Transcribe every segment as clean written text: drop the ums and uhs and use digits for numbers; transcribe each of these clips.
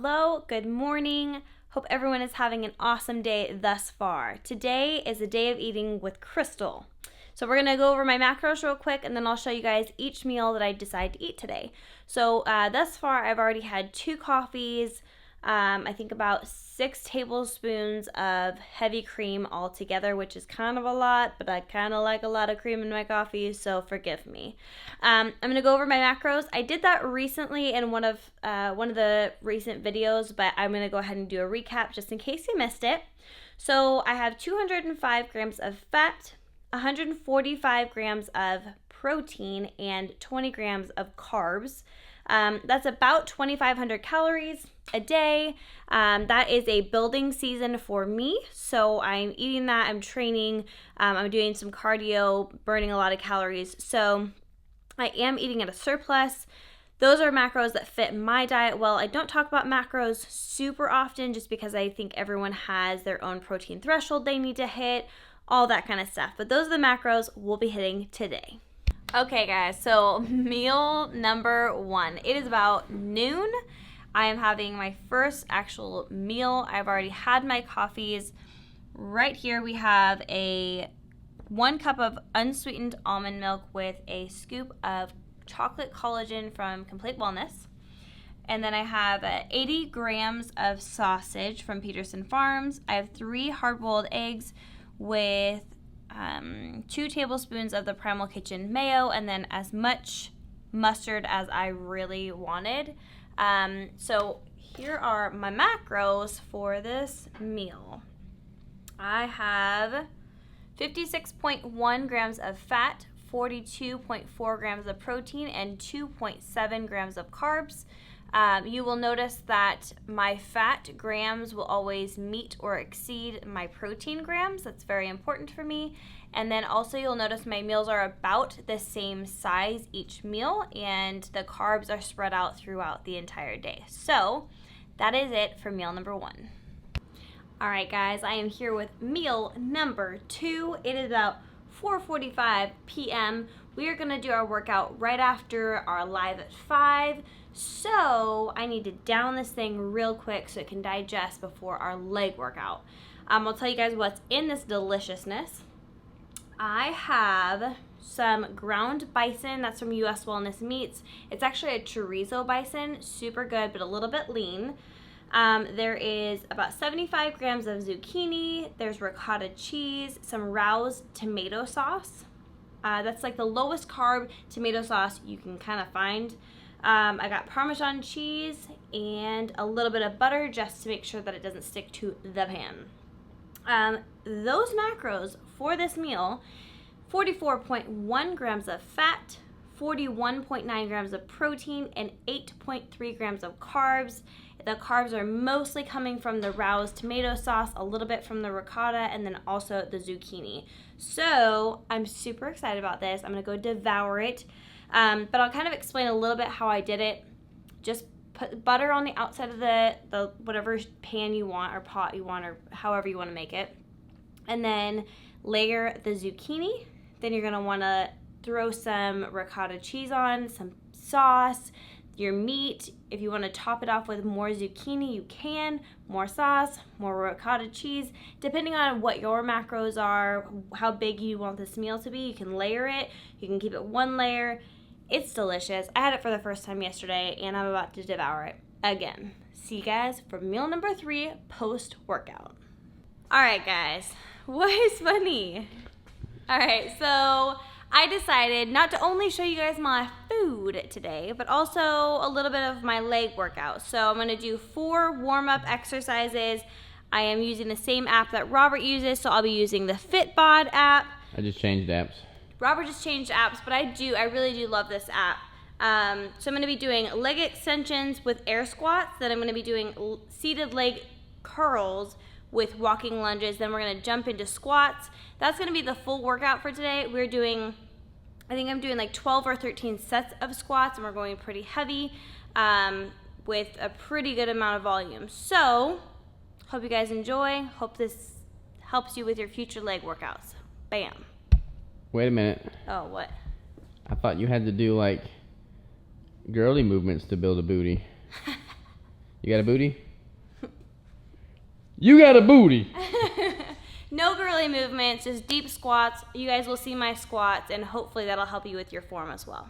Hello, good morning. Hope everyone is having an awesome day thus far. Today is a day of eating with Crystal. So we're going to go over my macros real quick and then I'll show you guys each meal that I decide to eat today. So thus far I've already had 2 coffees, I think about 6 tablespoons of heavy cream altogether, which is kind of a lot, but I kind of like a lot of cream in my coffee, so forgive me. I'm going to go over my macros. I did that recently in one of the recent videos, but I'm going to go ahead and do a recap just in case you missed it. So I have 205 grams of fat, 145 grams of protein, and 20 grams of carbs. That's about 2,500 calories a day. That is a building season for me, so I'm eating that. I'm training. I'm doing some cardio, burning a lot of calories. So I am eating at a surplus. Those are macros that fit my diet well. I don't talk about macros super often just because I think everyone has their own protein threshold they need to hit, all that kind of stuff. But those are the macros we'll be hitting today. Okay guys, so meal number 1. It is about noon. I am having my first actual meal. I've already had my coffees. Right here we have a 1 cup of unsweetened almond milk with a scoop of chocolate collagen from Complete Wellness. And then I have 80 grams of sausage from Peterson Farms. I have 3 hard-boiled eggs with 2 tablespoons of the Primal Kitchen mayo, and then as much mustard as I really wanted. So here are my macros for this meal. I have 56.1 grams of fat, 42.4 grams of protein, and 2.7 grams of carbs. You will notice that my fat grams will always meet or exceed my protein grams. That's very important for me. And then also you'll notice my meals are about the same size each meal, and the carbs are spread out throughout the entire day. So that is it for meal number 1. All right, guys, I am here with meal number 2. It is about 4:45 p.m. We are going to do our workout right after our live at 5. So I need to down this thing real quick so it can digest before our leg workout. I'll tell you guys what's in this deliciousness. I have some ground bison. That's from U.S. Wellness Meats. It's actually a chorizo bison. Super good, but a little bit lean. There is about 75 grams of zucchini. There's ricotta cheese, some Rao's tomato sauce. That's like the lowest carb tomato sauce you can kind of find. I got Parmesan cheese and a little bit of butter just to make sure that it doesn't stick to the pan. Those macros for this meal: 44.1 grams of fat, 41.9 grams of protein, and 8.3 grams of carbs. The carbs are mostly coming from the Rao's tomato sauce, a little bit from the ricotta, and then also the zucchini. So I'm super excited about this. I'm going to go devour it. But I'll kind of explain a little bit how I did it. Just put butter on the outside of the whatever pan you want or pot you want or however you want to make it. And then layer the zucchini. Then you're going to want to throw some ricotta cheese on, some sauce, your meat. If you want to top it off with more zucchini, you can. More sauce, more ricotta cheese. Depending on what your macros are, how big you want this meal to be, you can layer it. You can keep it 1 layer. It's delicious. I had it for the first time yesterday, and I'm about to devour it again. See you guys for meal number 3 post-workout. All right, guys. What is funny? All right, so I decided not to only show you guys my food today, but also a little bit of my leg workout. So I'm going to do 4 warm-up exercises. I am using the same app that Robert uses, so I'll be using the Fitbod app. I just changed apps. Robert just changed apps, but I really do love this app. So I'm going to be doing leg extensions with air squats. Then I'm going to be doing seated leg curls with walking lunges. Then we're going to jump into squats. That's going to be the full workout for today. I think I'm doing like 12 or 13 sets of squats, and we're going pretty heavy with a pretty good amount of volume. So hope you guys enjoy. Hope this helps you with your future leg workouts. Bam. Wait a minute. Oh, what? I thought you had to do like girly movements to build a booty. You You got a booty? You got a booty! No girly movements, just deep squats. You guys will see my squats, and hopefully that'll help you with your form as well.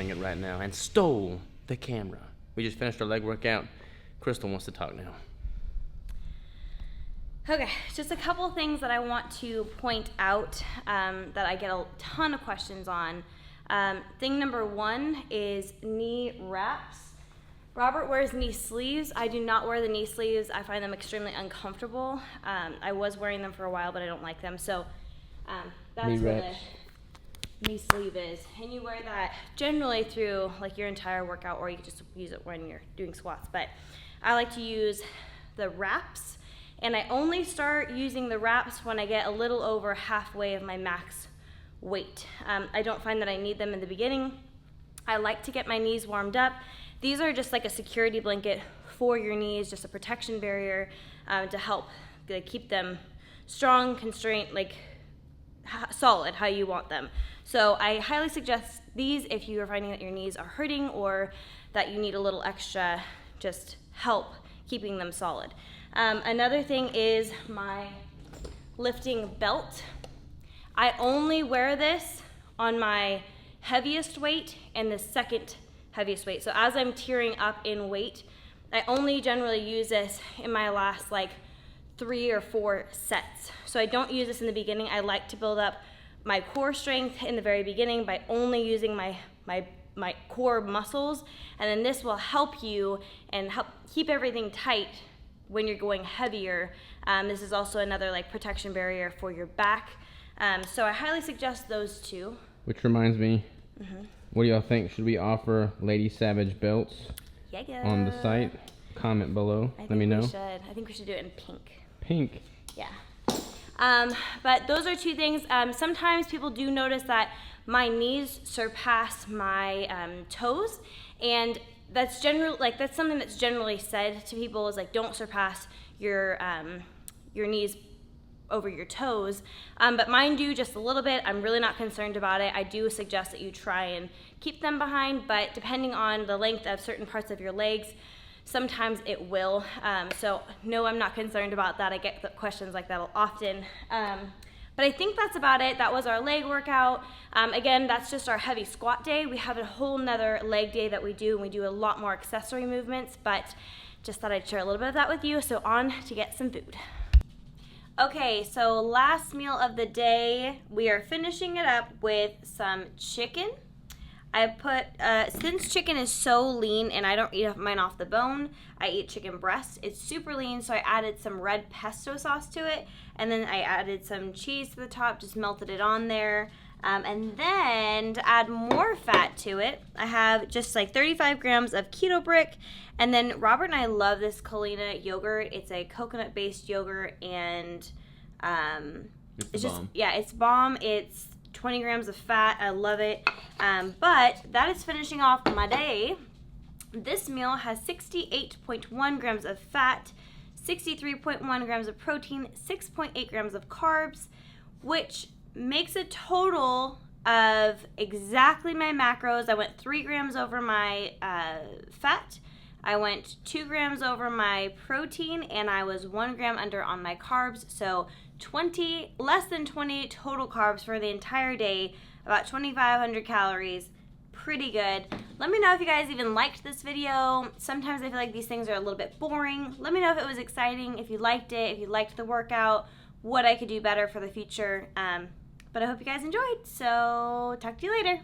It right now and stole the camera. We just finished our leg workout. Crystal wants to talk now. Okay, just a couple things that I want to point out that I get a ton of questions on. Thing number one is knee wraps. Robert wears knee sleeves. I do not wear the knee sleeves. I find them extremely uncomfortable. I was wearing them for a while, but I don't like them. So that's knee what wraps. the knee sleeve is. And you wear that generally through like your entire workout, or you can just use it when you're doing squats. But I like to use the wraps, and I only start using the wraps when I get a little over halfway of my max weight. I don't find that I need them in the beginning. I like to get my knees warmed up. These are just like a security blanket for your knees, just a protection barrier to help keep them strong, constrained, like solid how you want them. So I highly suggest these if you are finding that your knees are hurting or that you need a little extra just help keeping them solid. Another thing is my lifting belt. I only wear this on my heaviest weight and the second heaviest weight. So as I'm tiering up in weight, I only generally use this in my last like 3 or 4 sets. So I don't use this in the beginning. I like to build up my core strength in the very beginning by only using my core muscles, and then this will help you and help keep everything tight when you're going heavier. This is also another like protection barrier for your back. So I highly suggest those two. Which reminds me, what do y'all think? Should we offer Lady Savage belts on the site? Comment below. Let me know. I think we should do it in pink. Pink. Yeah. But those are two things. Sometimes people do notice that my knees surpass my toes, and that's something that's generally said to people is like, don't surpass your knees over your toes, but mine do just a little bit. I'm really not concerned about it. I do suggest that you try and keep them behind, but depending on the length of certain parts of your legs, sometimes it will. So no, I'm not concerned about that. I get questions like that often. But I think that's about it. That was our leg workout. Again, that's just our heavy squat day. We have a whole nother leg day that we do, and we do a lot more accessory movements, but just thought I'd share a little bit of that with you. So on to get some food. Okay, so last meal of the day, we are finishing it up with some chicken. I put, since chicken is so lean and I don't eat mine off the bone, I eat chicken breast. It's super lean, so I added some red pesto sauce to it. And then I added some cheese to the top, just melted it on there. And then to add more fat to it, I have just like 35 grams of keto brick. And then Robert and I love this Kalina yogurt. It's a coconut-based yogurt, and it's just, yeah, it's bomb. It's 20 grams of fat. I love it. But that is finishing off my day. This meal has 68.1 grams of fat, 63.1 grams of protein, 6.8 grams of carbs, which makes a total of exactly my macros. I went 3 grams over my fat. I went 2 grams over my protein, and I was 1 gram under on my carbs. So less than 20 total carbs for the entire day, about 2,500 calories. Pretty good. Let me know if you guys even liked this video. Sometimes I feel like these things are a little bit boring. Let me know if it was exciting, if you liked it, if you liked the workout, what I could do better for the future. But I hope you guys enjoyed. So talk to you later.